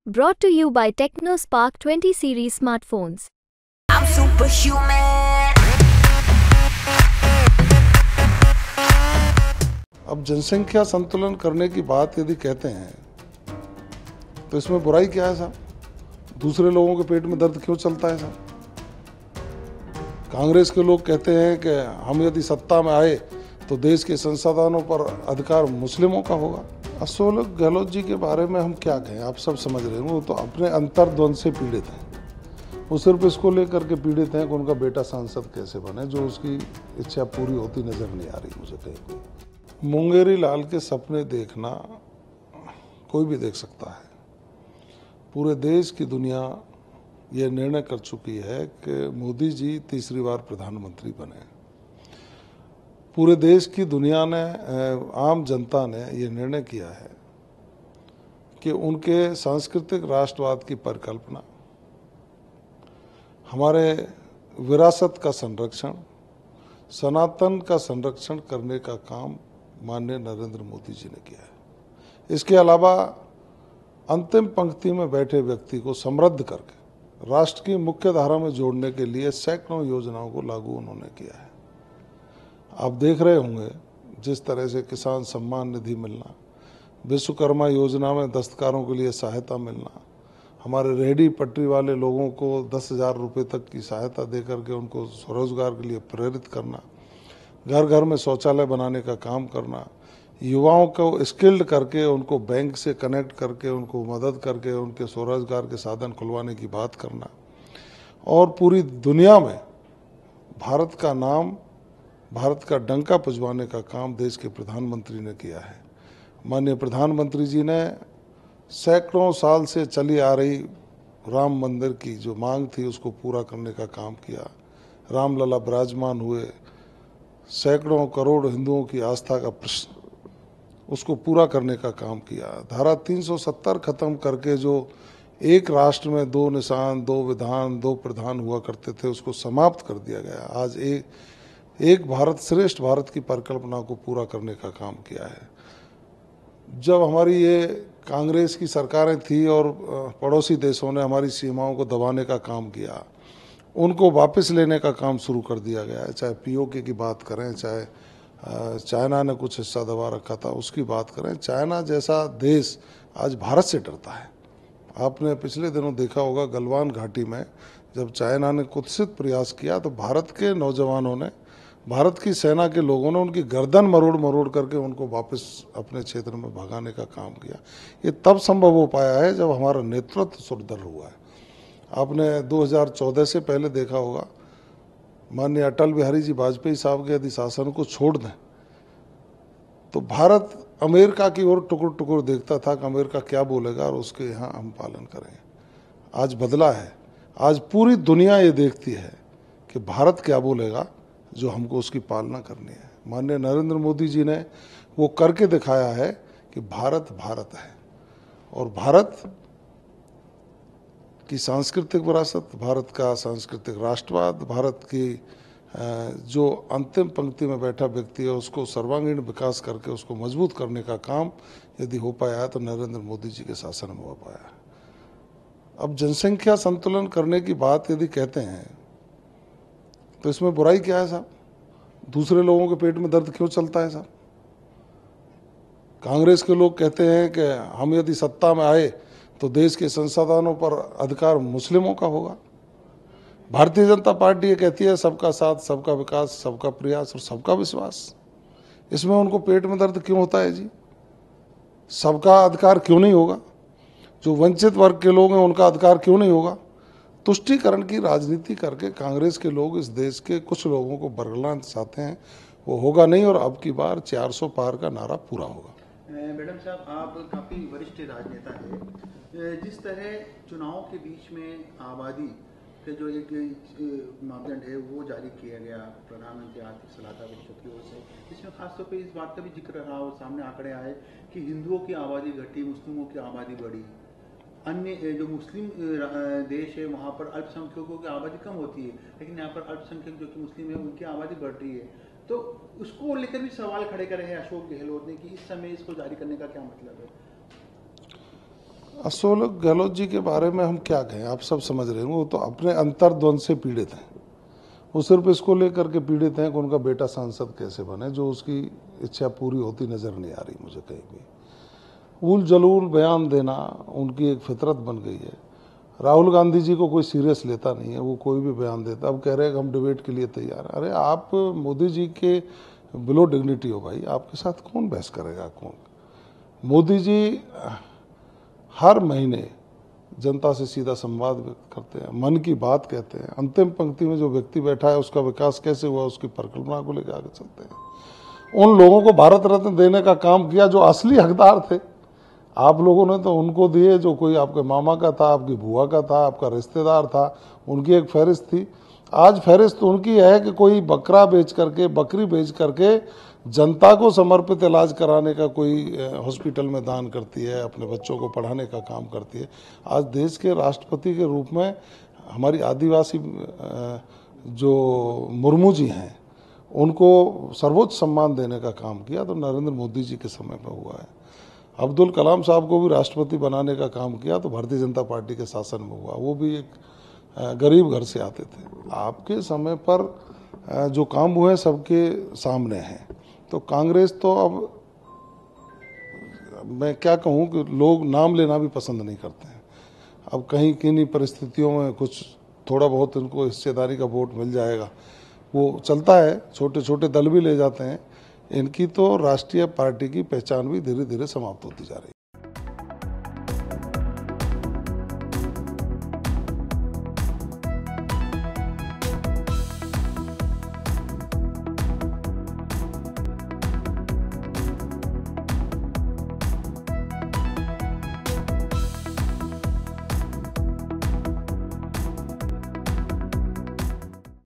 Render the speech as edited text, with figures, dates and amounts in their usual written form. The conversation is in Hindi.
Brought to you by TechnoSpark 20 series smartphones. I'm superhuman. अब जनसंख्या संतुलन करने की बात यदि कहते हैं तो इसमें बुराई क्या है साहब? दूसरे लोगों के पेट में दर्द क्यों चलता है साहब? कांग्रेस के लोग कहते हैं कि हम यदि सत्ता में आए तो देश के संसाधनों पर अधिकार मुस्लिमों का होगा। अशोक गहलोत जी के बारे में हम क्या कहें, आप सब समझ रहे हैं। वो तो अपने अंतर्द्वंद से पीड़ित हैं। वो सिर्फ इसको लेकर के पीड़ित हैं कि उनका बेटा सांसद कैसे बने, जो उसकी इच्छा पूरी होती नजर नहीं आ रही मुझे कहीं। मुंगेरी लाल के सपने देखना कोई भी देख सकता है। पूरे देश की दुनिया ये निर्णय कर चुकी है कि मोदी जी तीसरी बार प्रधानमंत्री बने। पूरे देश की दुनिया ने, आम जनता ने ये निर्णय किया है कि उनके सांस्कृतिक राष्ट्रवाद की परिकल्पना, हमारे विरासत का संरक्षण, सनातन का संरक्षण करने का काम माननीय नरेंद्र मोदी जी ने किया है। इसके अलावा अंतिम पंक्ति में बैठे व्यक्ति को समृद्ध करके राष्ट्र की मुख्य धारा में जोड़ने के लिए सैकड़ों योजनाओं को लागू उन्होंने किया है। आप देख रहे होंगे जिस तरह से किसान सम्मान निधि मिलना, विश्वकर्मा योजना में दस्तकारों के लिए सहायता मिलना, हमारे रेहड़ी पटरी वाले लोगों को 10,000 रुपये तक की सहायता दे करके उनको स्वरोजगार के लिए प्रेरित करना, घर घर में शौचालय बनाने का काम करना, युवाओं को स्किल्ड करके उनको बैंक से कनेक्ट करके उनको मदद करके उनके स्वरोजगार के साधन खुलवाने की बात करना, और पूरी दुनिया में भारत का नाम, भारत का डंका पुजवाने का काम देश के प्रधानमंत्री ने किया है। माननीय प्रधानमंत्री जी ने सैकड़ों साल से चली आ रही राम मंदिर की जो मांग थी उसको पूरा करने का काम किया। रामलला विराजमान हुए, सैकड़ों करोड़ हिंदुओं की आस्था का प्रश्न, उसको पूरा करने का काम किया। धारा 370 खत्म करके जो एक राष्ट्र में दो निशान, दो विधान, दो प्रधान हुआ करते थे, उसको समाप्त कर दिया गया। आज एक भारत श्रेष्ठ भारत की परिकल्पना को पूरा करने का काम किया है। जब हमारी ये कांग्रेस की सरकारें थी और पड़ोसी देशों ने हमारी सीमाओं को दबाने का काम किया, उनको वापस लेने का काम शुरू कर दिया गया है। चाहे पीओके की बात करें, चाहे चाइना ने कुछ हिस्सा दबा रखा था उसकी बात करें। चाइना जैसा देश आज भारत से डरता है। आपने पिछले दिनों देखा होगा गलवान घाटी में जब चाइना ने कुत्सित प्रयास किया तो भारत के नौजवानों ने, भारत की सेना के लोगों ने उनकी गर्दन मरोड़ मरोड़ करके उनको वापस अपने क्षेत्र में भगाने का काम किया। ये तब संभव हो पाया है जब हमारा नेतृत्व सुदृढ़ हुआ है। आपने 2014 से पहले देखा होगा, माननीय अटल बिहारी जी वाजपेयी साहब के यदि शासन को छोड़ दें तो भारत अमेरिका की ओर टुकुर टुकुर देखता था कि अमेरिका क्या बोलेगा और उसके यहाँ हम पालन करें। आज बदला है। आज पूरी दुनिया ये देखती है कि भारत क्या बोलेगा, जो हमको उसकी पालना करनी है। माननीय नरेंद्र मोदी जी ने वो करके दिखाया है कि भारत भारत है, और भारत की सांस्कृतिक विरासत, भारत का सांस्कृतिक राष्ट्रवाद, भारत की जो अंतिम पंक्ति में बैठा व्यक्ति है उसको सर्वांगीण विकास करके उसको मजबूत करने का काम यदि हो पाया है तो नरेंद्र मोदी जी के शासन में हो पाया है। अब जनसंख्या संतुलन करने की बात यदि कहते हैं तो इसमें बुराई क्या है साहब? दूसरे लोगों के पेट में दर्द क्यों चलता है साहब? कांग्रेस के लोग कहते हैं कि हम यदि सत्ता में आए तो देश के संसाधनों पर अधिकार मुस्लिमों का होगा। भारतीय जनता पार्टी ये कहती है सबका साथ, सबका विकास, सबका प्रयास और सबका विश्वास। इसमें उनको पेट में दर्द क्यों होता है जी? सबका अधिकार क्यों नहीं होगा? जो वंचित वर्ग के लोग हैं उनका अधिकार क्यों नहीं होगा? तुष्टीकरण की राजनीति करके कांग्रेस के लोग इस देश के कुछ लोगों को बरगलाना चाहते हैं। वो होगा नहीं, और अब की बार 400 पार का नारा पूरा होगा। मैडम साहब, आप काफ़ी वरिष्ठ राजनेता हैं। जिस तरह चुनाव के बीच में आबादी के जो एक मापदंड है वो जारी किया गया प्रधानमंत्री आर्थिक सलाहकार परिषद की ओर से, इसमें खासतौर पर इस बात का भी जिक्र रहा और सामने आंकड़े आए कि हिंदुओं की आबादी घटी, मुस्लिमों की आबादी बढ़ी। अन्य जो मुस्लिम देश है वहाँ पर अल्पसंख्यकों की आबादी कम होती है, लेकिन यहाँ पर अल्पसंख्यक जो कि मुस्लिम है उनकी आबादी बढ़ रही है। तो उसको लेकर भी सवाल खड़े करे हैं अशोक गहलोत ने कि इस समय इसको जारी करने का क्या मतलब है? अशोक गहलोत जी के बारे में हम क्या कहें, आप सब समझ रहे हैं, वो तो अपने अंतर्द्वंद से पीड़ित हैं। वो सिर्फ इसको लेकर के पीड़ित हैं कि उनका बेटा सांसद कैसे बने, जो उसकी इच्छा पूरी होती नजर नहीं आ रही मुझे कहीं भी। उल जलूल बयान देना उनकी एक फितरत बन गई है। राहुल गांधी जी को कोई सीरियस लेता नहीं है, वो कोई भी बयान देता। अब कह रहे हैं कि हम डिबेट के लिए तैयार हैं। अरे आप मोदी जी के बिलो डिग्निटी हो भाई, आपके साथ कौन बहस करेगा कौन। मोदी जी हर महीने जनता से सीधा संवाद व्यक्त करते हैं, मन की बात कहते हैं। अंतिम पंक्ति में जो व्यक्ति बैठा है उसका विकास कैसे हुआ उसकी परिकल्पना को लेकर आगे चलते हैं। उन लोगों को भारत रत्न देने का काम किया जो असली हकदार थे। आप लोगों ने तो उनको दिए जो कोई आपके मामा का था, आपकी बुआ का था, आपका रिश्तेदार था, उनकी एक फहरिस्त थी। आज फहरिस्त उनकी है कि कोई बकरा बेच करके, बकरी बेच करके जनता को समर्पित इलाज कराने का कोई हॉस्पिटल में दान करती है, अपने बच्चों को पढ़ाने का काम करती है। आज देश के राष्ट्रपति के रूप में हमारी आदिवासी जो मुर्मू जी हैं उनको सर्वोच्च सम्मान देने का काम किया तो नरेंद्र मोदी जी के समय में हुआ है। अब्दुल कलाम साहब को भी राष्ट्रपति बनाने का काम किया तो भारतीय जनता पार्टी के शासन में हुआ, वो भी एक गरीब घर से आते थे। आपके समय पर जो काम हुए सबके सामने हैं। तो कांग्रेस तो अब मैं क्या कहूँ कि लोग नाम लेना भी पसंद नहीं करते हैं। अब कहीं किन्हीं परिस्थितियों में कुछ थोड़ा बहुत इनको हिस्सेदारी का वोट मिल जाएगा, वो चलता है, छोटे छोटे दल भी ले जाते हैं। इनकी तो राष्ट्रीय पार्टी की पहचान भी धीरे धीरे समाप्त होती जा रही है।